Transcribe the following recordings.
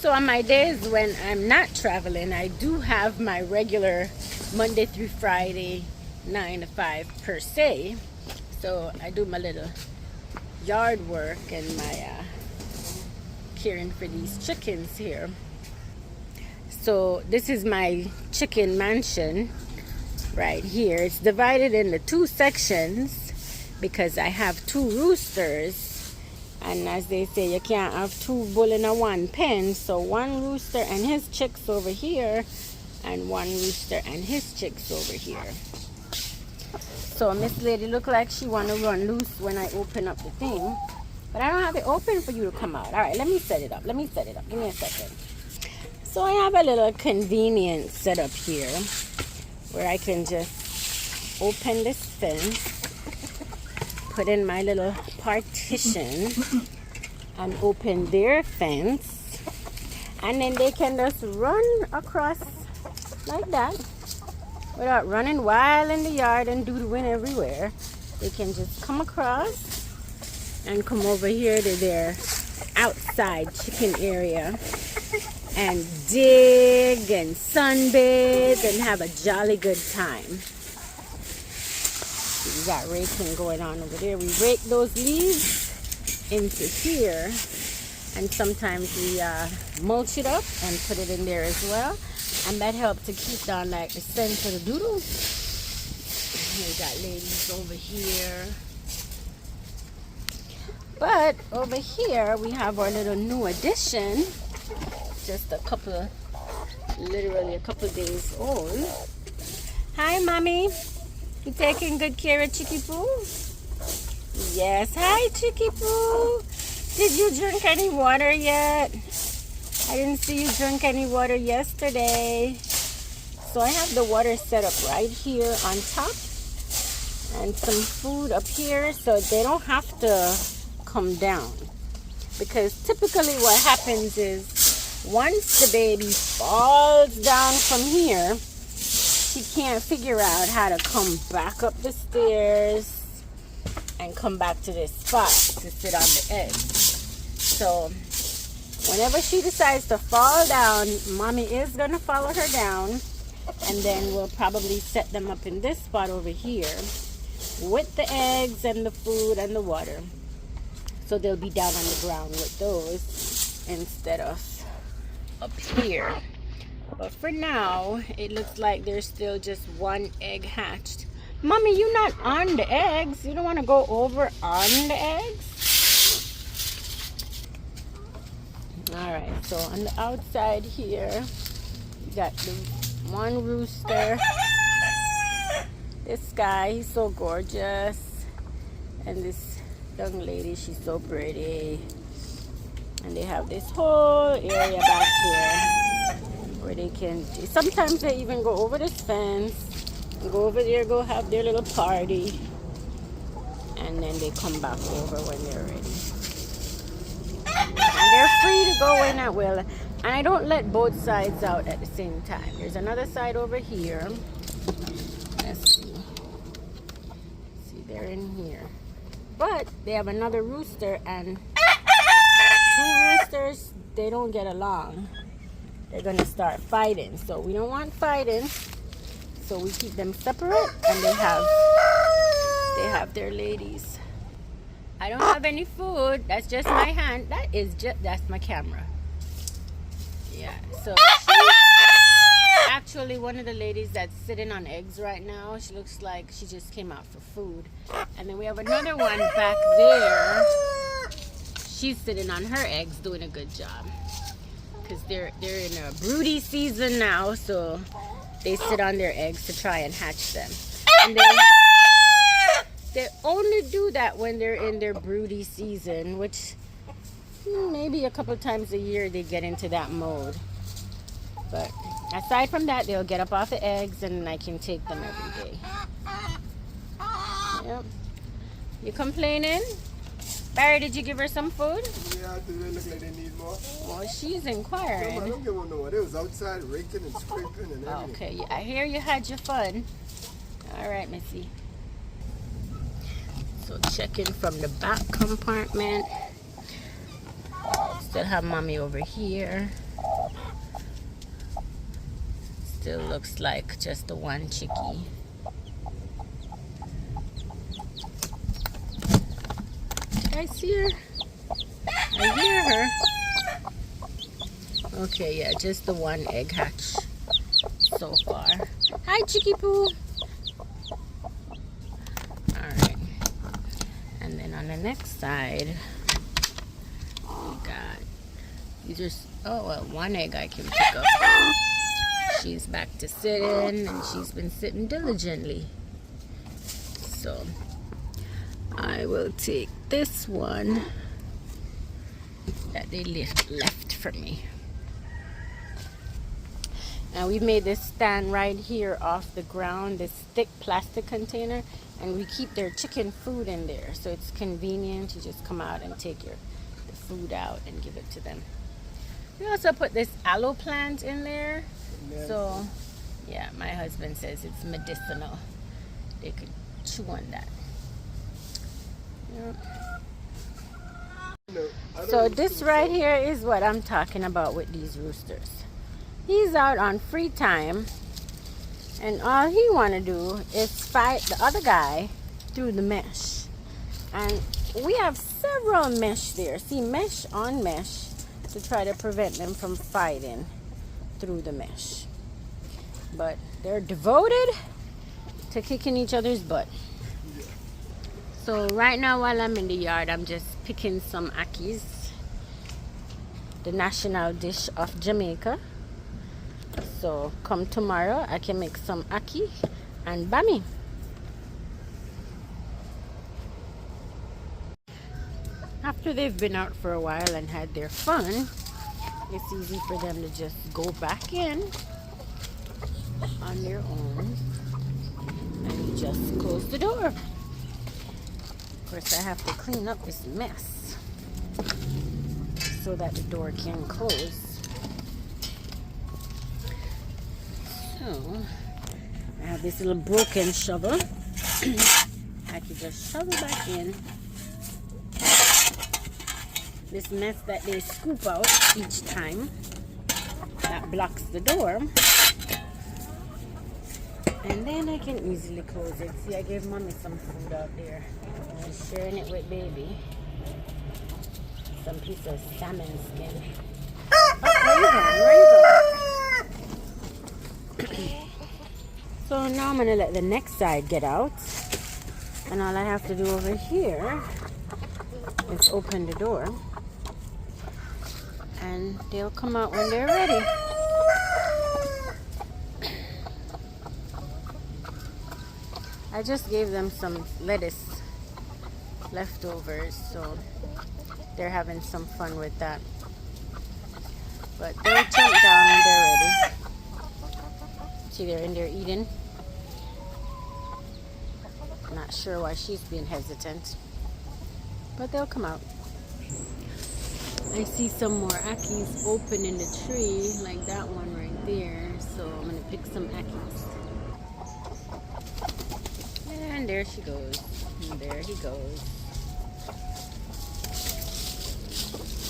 So on my days when I'm not traveling, I do have my regular Monday through Friday 9 to 5 per se. So I do my little yard work and my caring for these chickens here. So this is my chicken mansion right here. It's divided into two sections because I have two roosters. And as they say, you can't have two bull in a one pen. So one rooster and his chicks over here, and one rooster and his chicks over here. So Miss Lady look like she want to run loose when I open up the thing. But I don't have it open for you to come out. All right, let me set it up. Give me a second. So I have a little convenience set up here where I can just open this fence, put in my little partition, and open their fence, and then they can just run across like that without running wild in the yard and doodling everywhere. They can just come across and come over here to their outside chicken area and dig and sunbathe and have a jolly good time. We got raking going on over there. We rake those leaves into here, and sometimes we mulch it up and put it in there as well, and that helps to keep down like the scent of the doodle. We got ladies over here, but over here we have our little new addition, just literally a couple days old. Hi, mommy. You taking good care of Chicky Poo? Yes. Hi, Chicky Poo. Did you drink any water yet? I didn't see you drink any water yesterday. So I have the water set up right here on top, and some food up here so they don't have to come down. Because typically what happens is once the baby falls down from here, she can't figure out how to come back up the stairs and come back to this spot to sit on the edge. So whenever she decides to fall down, mommy is going to follow her down, and then we'll probably set them up in this spot over here with the eggs and the food and the water. So they'll be down on the ground with those instead of up here. But for now, it looks like there's still just one egg hatched. Mommy, you're not on the eggs. You don't want to go over on the eggs? Alright, so on the outside here, you got the one rooster. This guy, he's so gorgeous. And this young lady, she's so pretty. And they have this whole area back here where they can, sometimes they even go over this fence and go over there, go have their little party, and then they come back over when they're ready. And they're free to go in at will, and I don't let both sides out at the same time. There's another side over here. Let's see, they're in here, but they have another rooster, and two roosters, they don't get along. They're gonna start fighting, so we don't want fighting, so we keep them separate, and they have their ladies. I don't have any food. That's just my hand. That's my camera. Yeah, so she's actually one of the ladies that's sitting on eggs right now. She looks like she just came out for food. And then we have another one back there. She's sitting on her eggs doing a good job. Because they're in a broody season now, so they sit on their eggs to try and hatch them. And they only do that when they're in their broody season, which maybe a couple times a year they get into that mode. But aside from that, they'll get up off the eggs and I can take them every day. Yep. You complaining? Barry, did you give her some food? Yeah, do they look like they need more? Well, she's inquiring. No, I don't give them no more. They was outside raking and scraping and everything. Okay, I hear you had your fun. All right, Missy. So checking from the back compartment. Still have mommy over here. Still looks like just the one chickie. Did I see her? I hear her. Okay, yeah, just the one egg hatch so far. Hi, Chickie Poo. Alright. And then on the next side, we got, you just, oh, well, one egg I can pick up. She's back to sitting, and she's been sitting diligently. So, I will take this one that they left for me. Now we've made this stand right here off the ground, this thick plastic container, and we keep their chicken food in there, so it's convenient. You just come out and take the food out and give it to them. We also put this aloe plant in there, so yeah, my husband says it's medicinal. They could chew on that. Yep. So this right here is what I'm talking about with these roosters. He's out on free time, and all he want to do is fight the other guy through the mesh. And we have several mesh there. See, mesh on mesh to try to prevent them from fighting through the mesh. But they're devoted to kicking each other's butt. So right now while I'm in the yard, I'm just picking some akis, the national dish of Jamaica. So come tomorrow, I can make some aki and bami. After they've been out for a while and had their fun, it's easy for them to just go back in on their own, and you just close the door. Of course, I have to clean up this mess so that the door can close. So, I have this little broken shovel. I can just shovel back in this mess that they scoop out each time. That blocks the door. And then I can easily close it. See, I gave mommy some food out there. She's sharing it with baby. Some piece of salmon skin. Oh, where you going? Where you going? So now I'm going to let the next side get out, and all I have to do over here is open the door, and they'll come out when they're ready. I just gave them some lettuce leftovers, so they're having some fun with that. But they'll jump down when they're ready. See, they're in there eating. Not sure why she's being hesitant, but they'll come out. I see some more akis open in the tree, like that one right there. So I'm gonna pick some akis. And there she goes. And there he goes.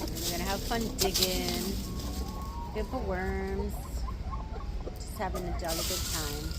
And we're gonna have fun digging. Good for worms. Just having a jolly good time.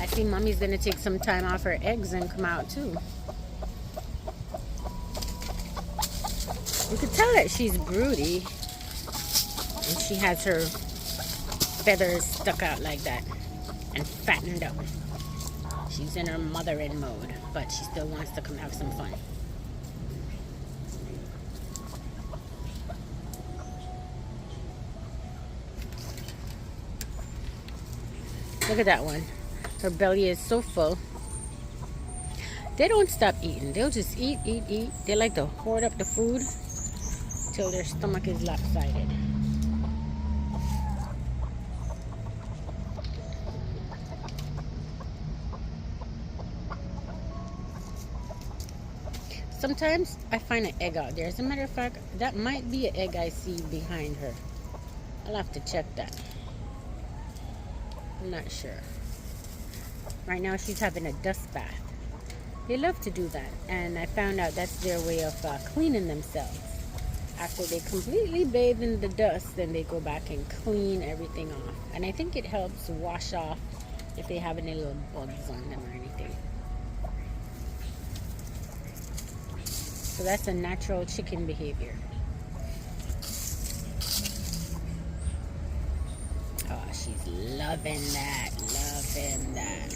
I see mommy's gonna take some time off her eggs and come out too. You could tell that she's broody, and she has her feathers stuck out like that and fattened up. She's in her mothering mode, but she still wants to come have some fun. Look at that one. Her belly is so full. They don't stop eating. They'll just eat, eat, eat. They like to hoard up the food till their stomach is lopsided. Sometimes I find an egg out there. As a matter of fact, that might be an egg I see behind her. I'll have to check that. I'm not sure. Right now she's having a dust bath. They love to do that, and I found out that's their way of cleaning themselves. After they completely bathe in the dust, then they go back and clean everything off. And I think it helps wash off if they have any little bugs on them or anything. So that's a natural chicken behavior. Oh, she's loving that, loving that.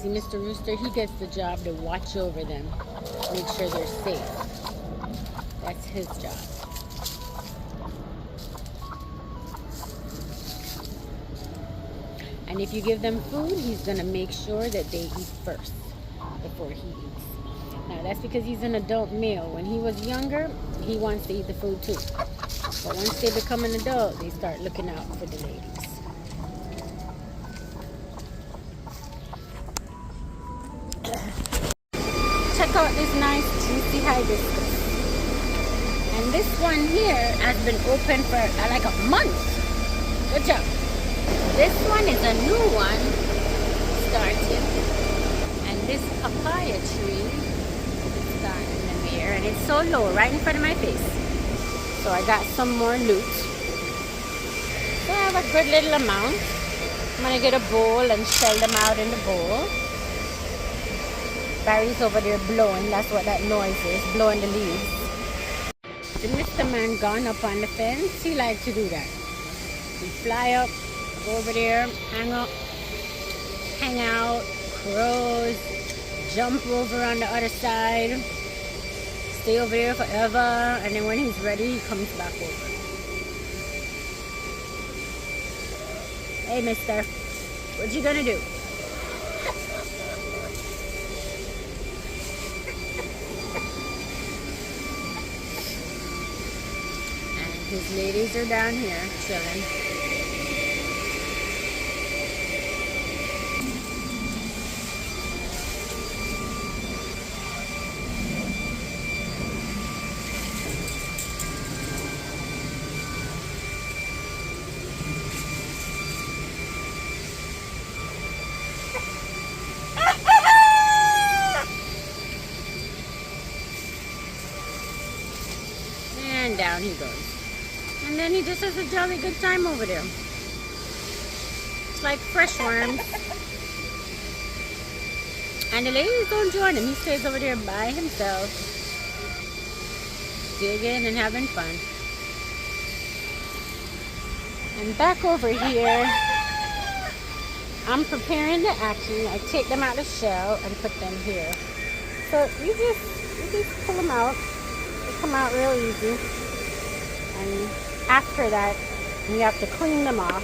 See, Mr. Rooster, he gets the job to watch over them, make sure they're safe. That's his job. And if you give them food, he's going to make sure that they eat first before he eats. Now, that's because he's an adult male. When he was younger, he wants to eat the food too. But once they become an adult, they start looking out for the ladies. Check out this nice juicy hibiscus. And this one here has been open for like a month. Good job. This one is a new one starting. And this papaya tree is starting in here. And it's so low, right in front of my face. So I got some more loot. So I have a good little amount. I'm going to get a bowl and shell them out in the bowl. Barry's over there blowing. That's what that noise is, blowing the leaves. The Mr. Man gone up on the fence. He likes to do that. He fly up, go over there, hang up, hang out, crows, jump over on the other side, stay over there forever, and then when he's ready, he comes back over. Hey, mister, what you gonna do? His ladies are down here chilling. And down he goes. And then he just has a jolly good time over there. It's like fresh worms. And the ladies don't join him. He stays over there by himself, digging and having fun. And back over here, I'm preparing the ackee. I take them out of the shell and put them here. So you just pull them out. They come out real easy. And after that, you have to clean them off.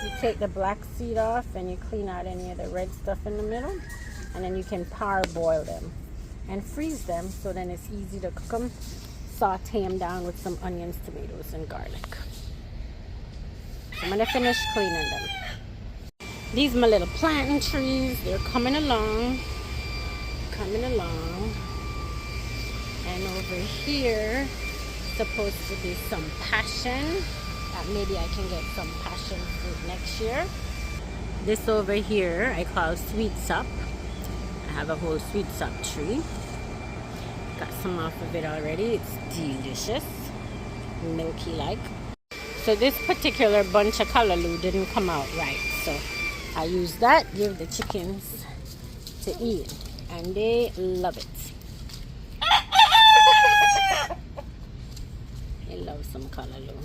You take the black seed off and you clean out any of the red stuff in the middle. And then you can parboil them and freeze them, so then it's easy to cook them. Saute them down with some onions, tomatoes, and garlic. So I'm going to finish cleaning them. These are my little plantain trees. They're coming along. And over here, supposed to be some passion. Maybe I can get some passion fruit next year. This over here I call sweet sop. I have a whole sweet sop tree. Got some off of it already. It's delicious, milky like. So this particular bunch of callaloo didn't come out right, so I use that, give the chickens to eat, and they love it. They love some callaloo.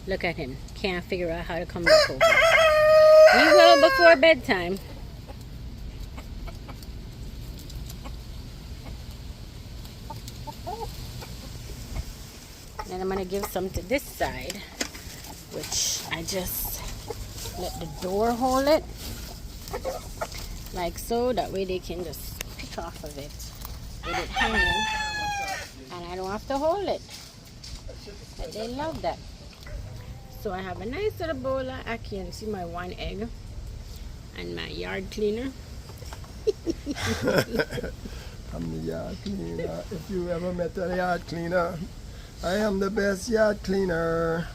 Look at him. Can't figure out how to come back over. He will before bedtime. And I'm going to give some to this side, which I just let the door hold it. Like so. That way they can just pick off of it with it hanging. And I don't have to hold it. But they love that. So I have a nice little bowl of ackee, and see my one egg and my yard cleaner. I'm the yard cleaner. If you ever met a yard cleaner, I am the best yard cleaner.